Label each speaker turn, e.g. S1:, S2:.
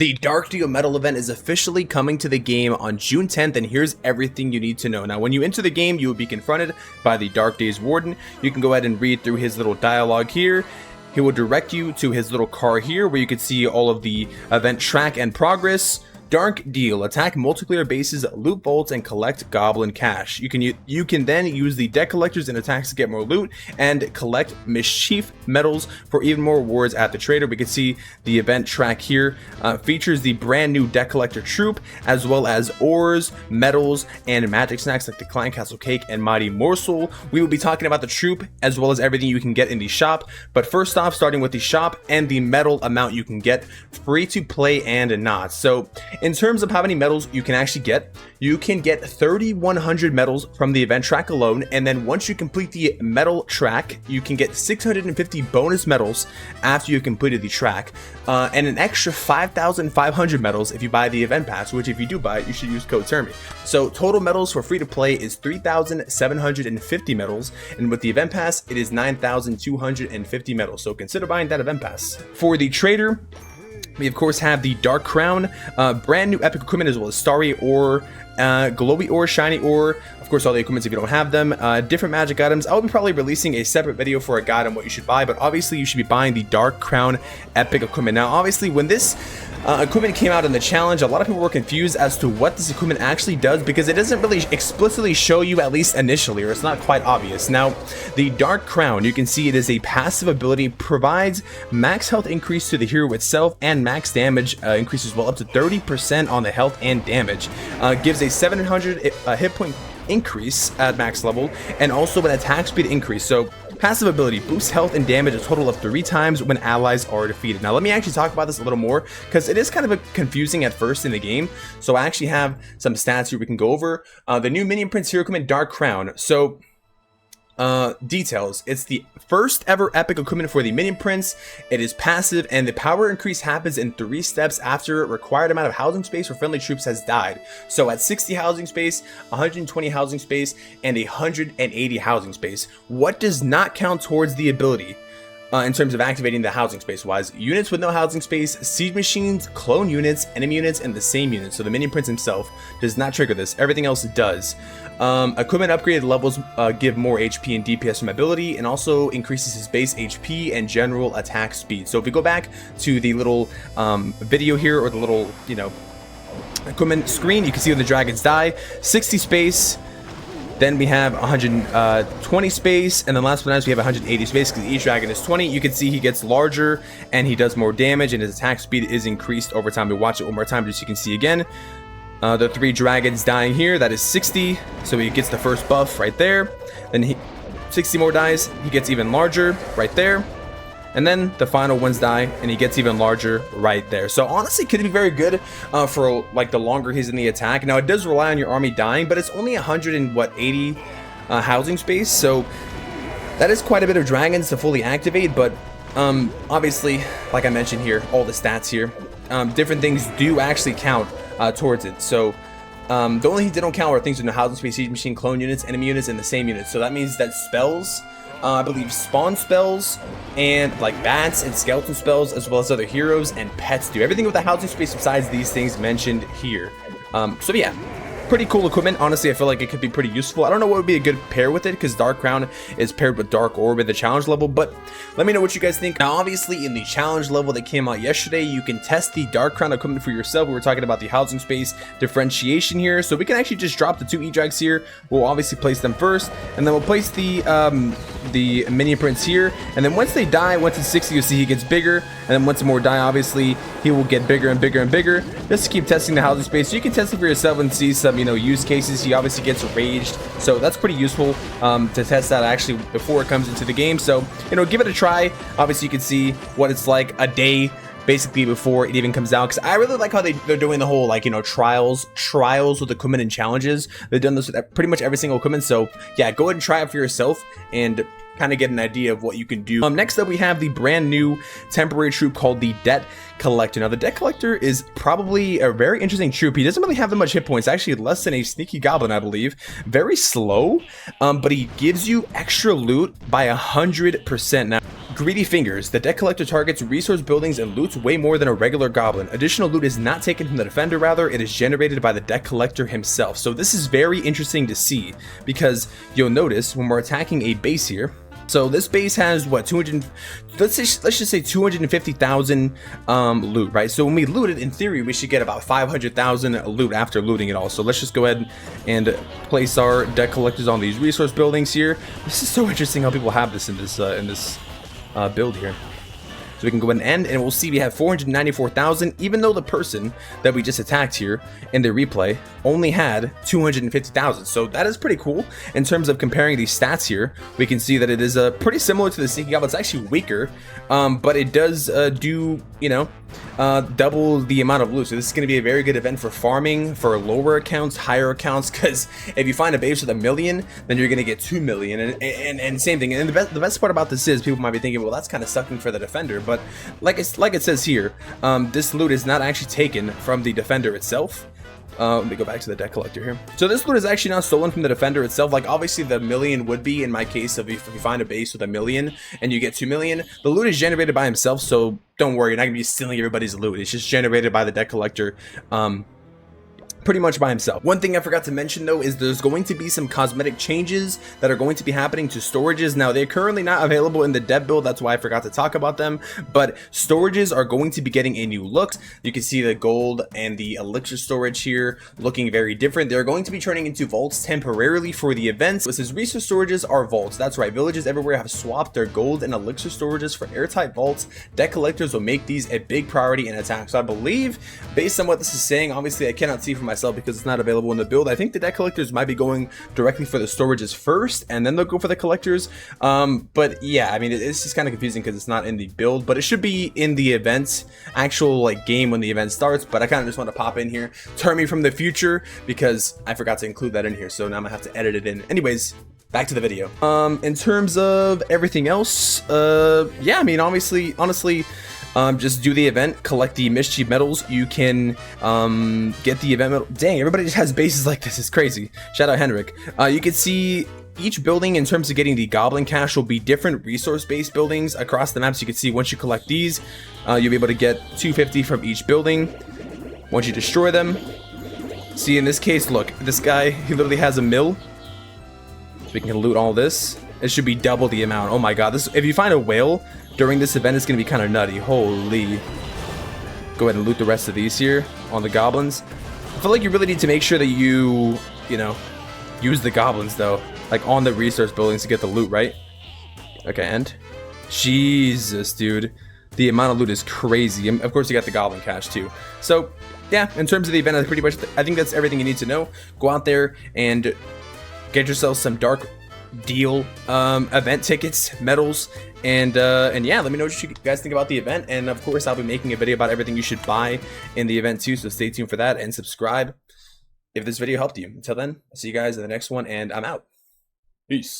S1: The Dark Deal Medal event is officially coming to the game on June 10th, and here's everything you need to know. Now, when you enter the game, you will be confronted by the Dark Days Warden. You can go ahead and read through his little dialogue here. He will direct you to his little car here, where you can see all of the event track and progress. Dark Deal: attack multiplayer bases, loot vaults, and collect goblin cash. You can then use the deck collectors and attacks to get more loot and collect mischief medals for even more rewards at the trader. We can see the event track here features the brand new deck collector troop, as well as ores, medals, and magic snacks like the Clan Castle Cake and Mighty Morsel. We will be talking about the troop as well as everything you can get in the shop. But first off, starting with the shop and the medal amount you can get, free to play and not. So in terms of how many medals you can actually get, you can get 3,100 medals from the event track alone, and then once you complete the medal track, you can get 650 bonus medals after you've completed the track, and an extra 5,500 medals if you buy the event pass, which if you do buy it, you should use code TERMY. So total medals for free to play is 3,750 medals, and with the event pass, it is 9,250 medals, so consider buying that event pass. For the trader, we of course have the Dark Crown, brand new epic equipment, as well as starry ore, glowy ore, shiny ore, of course all the equipments if you don't have them, different magic items. I will be probably releasing a separate video for a guide on what you should buy, but obviously you should be buying the Dark Crown epic equipment. Now obviously when this equipment came out in the challenge, a lot of people were confused as to what this equipment actually does, because it doesn't really explicitly show you, at least initially, or it's not quite obvious. Now the Dark Crown, you can see it is a passive ability, provides max health increase to the hero itself and max damage increase as well, up to 30% on the health and damage, gives a 700 hit point increase at max level, and also an attack speed increase. So passive ability boosts health and damage a total of 3 times when allies are defeated. Now let me actually talk about this a little more, because it is kind of confusing at first in the game. So I actually have some stats here we can go over. The new Minion Prince hero equipment, Dark Crown. So details: it's the first ever epic equipment for the Minion Prince. It is passive, and the power increase happens in 3 steps after a required amount of housing space for friendly troops has died. So at 60 housing space, 120 housing space, and 180 housing space. What does not count towards the ability in terms of activating the housing space wise? Units with no housing space, siege machines, clone units, enemy units, and the same unit. So the Minion Prince himself does not trigger this. Everything else does. Equipment upgraded levels give more HP and DPS from ability, and also increases his base HP and general attack speed. So if we go back to the little video here, or the little, equipment screen, you can see when the dragons die, 60 space. Then we have 120 space, and then last but not least we have 180 space, because each dragon is 20. You can see he gets larger and he does more damage, and his attack speed is increased over time. We watch it one more time just so you can see again. The 3 dragons dying here, that is 60, so he gets the first buff right there. Then 60 more dies, he gets even larger right there. And then the final ones die, and he gets even larger right there. So honestly, could be very good for like the longer he's in the attack. Now it does rely on your army dying, but it's only 180 housing space, so that is quite a bit of dragons to fully activate. But obviously, like I mentioned here, all the stats here, different things do actually count towards it. So the only things they don't count are things in the housing space, siege machine, clone units, enemy units, and the same units. So that means that spells, I believe spawn spells, and like bats and skeleton spells, as well as other heroes and pets, do everything with the housing space besides these things mentioned here. So yeah, pretty cool equipment. Honestly, I feel like it could be pretty useful. I don't know what would be a good pair with it, because Dark Crown is paired with Dark Orb at the challenge level, but let me know what you guys think. Now obviously in the challenge level that came out yesterday, you can test the Dark Crown equipment for yourself. We were talking about the housing space differentiation here, so we can actually just drop the 2 E-Drags here. We'll obviously place them first, and then we'll place the Minion Prince here, and then once they die, once it's 60, you'll see he gets bigger, and then once more die, obviously he will get bigger and bigger and bigger, just to keep testing the housing space. So you can test it for yourself and see some use cases. He obviously gets raged, so that's pretty useful to test that actually before it comes into the game. So give it a try. Obviously you can see what it's like a day basically before it even comes out, because I really like how they're doing the whole trials with equipment and challenges. They've done this with pretty much every single equipment. So yeah, go ahead and try it for yourself and kind of get an idea of what you can do. Next up we have the brand new temporary troop called the Debt Collector. Now the Debt Collector is probably a very interesting troop. He doesn't really have that much hit points, actually less than a sneaky goblin, I believe. Very slow, but he gives you extra loot by 100%. Now Greedy Fingers. The deck collector targets resource buildings and loots way more than a regular goblin. Additional loot is not taken from the defender, rather it is generated by the deck collector himself. So this is very interesting to see, because you'll notice when we're attacking a base here, so this base has what, 200, let's just say 250,000 loot, right? So when we loot it, in theory we should get about 500,000 loot after looting it all. So let's just go ahead and place our deck collectors on these resource buildings here. This is so interesting how people have this in this build here. So we can go ahead and end, and we'll see we have 494,000, even though the person that we just attacked here in the replay only had 250,000. So that is pretty cool. In terms of comparing these stats here, we can see that it is pretty similar to the Sneaky Goblin. It's actually weaker, but it does do, you know, double the amount of loot. So this is going to be a very good event for farming, for lower accounts, higher accounts, because if you find a base with 1 million, then you're going to get 2 million, and same thing. And the best part about this is, people might be thinking, well, that's kind of sucking for the defender, but like it says here, this loot is not actually taken from the defender itself. Let me go back to the deck collector here. So this loot is actually not stolen from the defender itself. Like, obviously the 1 million would be in my case of if you find a base with 1 million and you get 2 million. The loot is generated by himself, so don't worry, you're not gonna be stealing everybody's loot. It's just generated by the deck collector. Pretty much by himself. One thing I forgot to mention though is there's going to be some cosmetic changes that are going to be happening to storages. Now they're currently not available in the dev build, that's why I forgot to talk about them, but storages are going to be getting a new look. You can see the gold and the elixir storage here looking very different. They're going to be turning into vaults temporarily for the events. This is resource storages are vaults. That's right, villages everywhere have swapped their gold and elixir storages for airtight vaults. Deck collectors will make these a big priority in attacks. So I believe, based on what this is saying, obviously I cannot see from myself because it's not available in the build, I think the deck collectors might be going directly for the storages first and then they'll go for the collectors. But yeah, I mean, it's just kind of confusing because it's not in the build, but it should be in the event, actual like game when the event starts. But I kind of just want to pop in here, turn me from the future, because I forgot to include that in here, so now I'm gonna have to edit it in. Anyways, back to the video. In terms of everything else, yeah, I mean, honestly, just do the event, collect the mischief medals. You can get the event medal. Dang, everybody just has bases like this. It's crazy. Shout out Henrik. You can see each building in terms of getting the goblin cash will be different resource-based buildings across the maps. You can see once you collect these, you'll be able to get 250 from each building. Once you destroy them, see in this case, look, this guy, he literally has a mill. So we can loot all this. It should be double the amount. Oh my god, this, if you find a whale during this event, it's gonna be kind of nutty. Holy. Go ahead and loot the rest of these here on the goblins. I feel like you really need to make sure that you know, use the goblins though, like on the resource buildings to get the loot, right? Okay, and Jesus, dude, the amount of loot is crazy. And of course you got the goblin cash too. So yeah, in terms of the event, I think that's everything you need to know. Go out there and get yourself some dark deal event tickets, medals, and yeah, let me know what you guys think about the event. And of course I'll be making a video about everything you should buy in the event too, so stay tuned for that and subscribe if this video helped you. Until then, I'll see you guys in the next one, and I'm out. Peace.